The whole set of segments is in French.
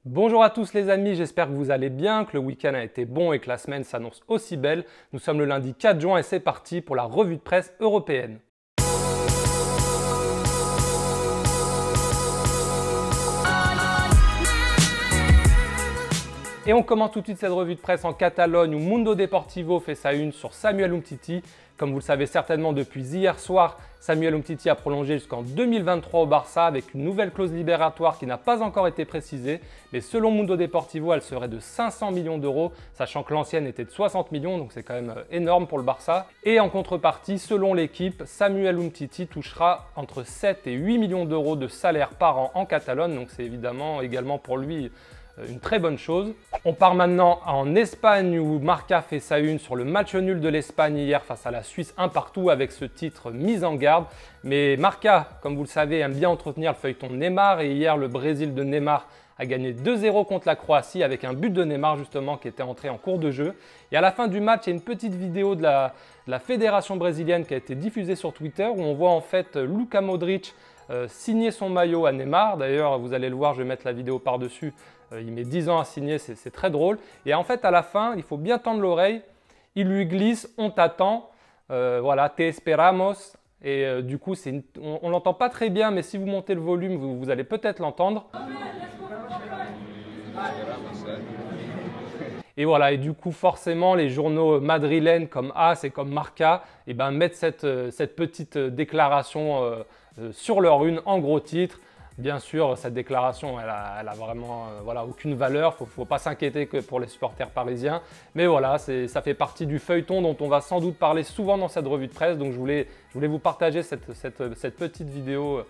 Bonjour à tous les amis, j'espère que vous allez bien, que le week-end a été bon et que la semaine s'annonce aussi belle. Nous sommes le lundi 4 juin et c'est parti pour la revue de presse européenne. Et on commence tout de suite cette revue de presse en Catalogne où Mundo Deportivo fait sa une sur Samuel Umtiti. Comme vous le savez certainement depuis hier soir, Samuel Umtiti a prolongé jusqu'en 2023 au Barça avec une nouvelle clause libératoire qui n'a pas encore été précisée. Mais selon Mundo Deportivo, elle serait de 500 millions d'euros, sachant que l'ancienne était de 60 millions, donc c'est quand même énorme pour le Barça. Et en contrepartie, selon l'équipe, Samuel Umtiti touchera entre 7 et 8 millions d'euros de salaire par an en Catalogne, donc c'est évidemment également pour lui une très bonne chose. On part maintenant en Espagne où Marca fait sa une sur le match nul de l'Espagne hier face à la Suisse 1-1 avec ce titre mise en garde. Mais Marca, comme vous le savez, aime bien entretenir le feuilleton Neymar et hier le Brésil de Neymar a gagné 2-0 contre la Croatie avec un but de Neymar justement qui était entré en cours de jeu. Et à la fin du match, il y a une petite vidéo de la fédération brésilienne qui a été diffusée sur Twitter où on voit en fait Luka Modric signer son maillot à Neymar. D'ailleurs, vous allez le voir, je vais mettre la vidéo par-dessus. Il met 10 ans à signer, c'est très drôle. Et en fait, à la fin, il faut bien tendre l'oreille. Il lui glisse « On t'attend voilà, te esperamos ». Et du coup, on ne l'entend pas très bien, mais si vous montez le volume, vous allez peut-être l'entendre. Et voilà, et du coup, forcément, les journaux madrilènes comme AS et comme Marca mettent cette petite déclaration sur leur une en gros titre. Bien sûr, cette déclaration, elle a vraiment aucune valeur. Il ne faut pas s'inquiéter que pour les supporters parisiens. Mais voilà, ça fait partie du feuilleton dont on va sans doute parler souvent dans cette revue de presse. Donc je voulais vous partager cette petite vidéo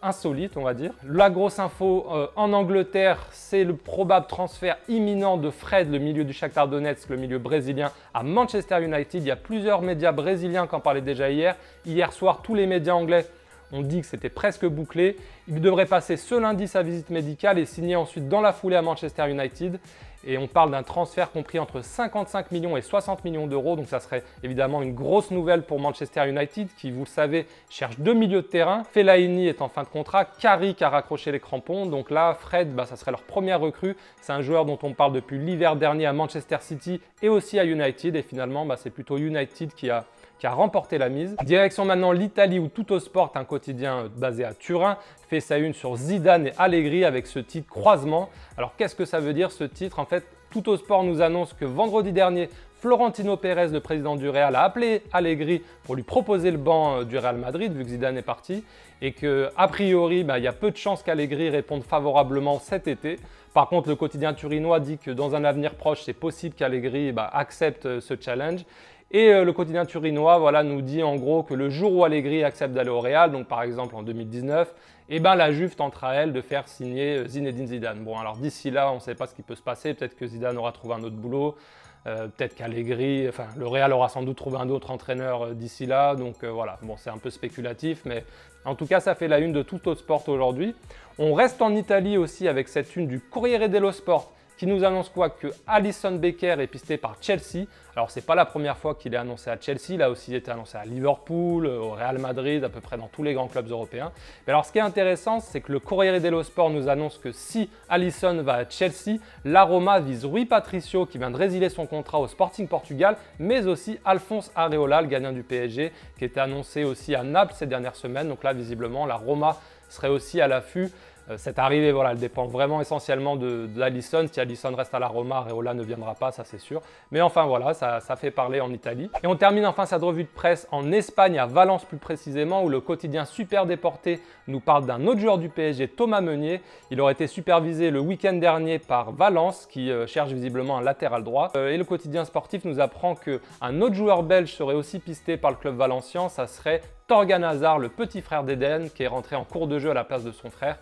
insolite, on va dire. La grosse info en Angleterre, c'est le probable transfert imminent de Fred, le milieu du Shakhtar Donetsk, le milieu brésilien, à Manchester United. Il y a plusieurs médias brésiliens qui en parlaient déjà hier. Hier soir, tous les médias anglais ont dit que c'était presque bouclé. Il devrait passer ce lundi sa visite médicale et signer ensuite dans la foulée à Manchester United. Et on parle d'un transfert compris entre 55 millions et 60 millions d'euros. Donc ça serait évidemment une grosse nouvelle pour Manchester United qui, vous le savez, cherche deux milieux de terrain. Fellaini est en fin de contrat, Carrick a raccroché les crampons. Donc là, Fred, ça serait leur première recrue. C'est un joueur dont on parle depuis l'hiver dernier à Manchester City et aussi à United. Et finalement, c'est plutôt United qui a remporté la mise. Direction maintenant l'Italie où Tuttosport, un quotidien basé à Turin, fait sa une sur Zidane et Allegri avec ce titre croisement. Alors qu'est-ce que ça veut dire ce titre? En fait, Tuttosport nous annonce que vendredi dernier, Florentino Pérez, le président du Real, a appelé Allegri pour lui proposer le banc du Real Madrid vu que Zidane est parti et qu'a priori, il y a peu de chances qu'Allegri réponde favorablement cet été. Par contre, le quotidien turinois dit que dans un avenir proche, c'est possible qu'Allegri accepte ce challenge. Et le quotidien turinois nous dit en gros que le jour où Allegri accepte d'aller au Real, donc par exemple en 2019, la Juve tentera elle de faire signer Zinedine Zidane. Bon alors d'ici là, on ne sait pas ce qui peut se passer, peut-être que Zidane aura trouvé un autre boulot, peut-être qu'Allegri, le Real aura sans doute trouvé un autre entraîneur d'ici là, donc voilà, bon c'est un peu spéculatif, mais en tout cas ça fait la une de Tuttosport aujourd'hui. On reste en Italie aussi avec cette une du Corriere dello Sport, qui nous annonce quoi? Que Alisson Becker est pisté par Chelsea. Alors, ce n'est pas la première fois qu'il est annoncé à Chelsea. Là aussi, il était annoncé à Liverpool, au Real Madrid, à peu près dans tous les grands clubs européens. Mais alors, ce qui est intéressant, c'est que le Corriere dello Sport nous annonce que si Alisson va à Chelsea, la Roma vise Rui Patricio, qui vient de résilier son contrat au Sporting Portugal, mais aussi Alphonse Areola, le gardien du PSG, qui était annoncé aussi à Naples ces dernières semaines. Donc là, visiblement, la Roma serait aussi à l'affût. Cette arrivée, elle dépend vraiment essentiellement d'Alisson. Si Alisson reste à la Roma, Areola ne viendra pas, ça c'est sûr. Mais enfin voilà, ça fait parler en Italie. Et on termine enfin cette revue de presse en Espagne, à Valence plus précisément, où le quotidien Super Déporté nous parle d'un autre joueur du PSG, Thomas Meunier. Il aurait été supervisé le week-end dernier par Valence, qui cherche visiblement un latéral droit. Et le quotidien sportif nous apprend qu'un autre joueur belge serait aussi pisté par le club valencien. Ça serait Thorgan Hazard, le petit frère d'Eden, qui est rentré en cours de jeu à la place de son frère.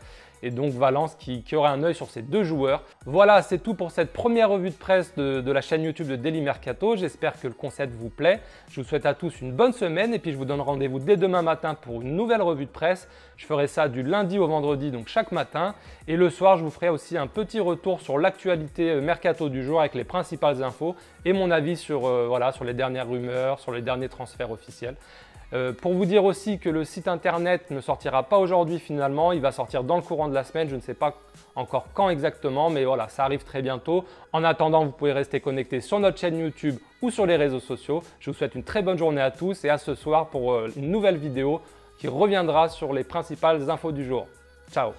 Et donc Valence qui aurait un œil sur ces deux joueurs. Voilà, c'est tout pour cette première revue de presse de la chaîne YouTube de Daily Mercato. J'espère que le concept vous plaît. Je vous souhaite à tous une bonne semaine et puis je vous donne rendez-vous dès demain matin pour une nouvelle revue de presse. Je ferai ça du lundi au vendredi, donc chaque matin. Et le soir, je vous ferai aussi un petit retour sur l'actualité Mercato du jour avec les principales infos et mon avis sur les dernières rumeurs, sur les derniers transferts officiels. Pour vous dire aussi que le site internet ne sortira pas aujourd'hui finalement, il va sortir dans le courant de la semaine, je ne sais pas encore quand exactement, mais voilà, ça arrive très bientôt. En attendant, vous pouvez rester connecté sur notre chaîne YouTube ou sur les réseaux sociaux. Je vous souhaite une très bonne journée à tous et à ce soir pour une nouvelle vidéo qui reviendra sur les principales infos du jour. Ciao!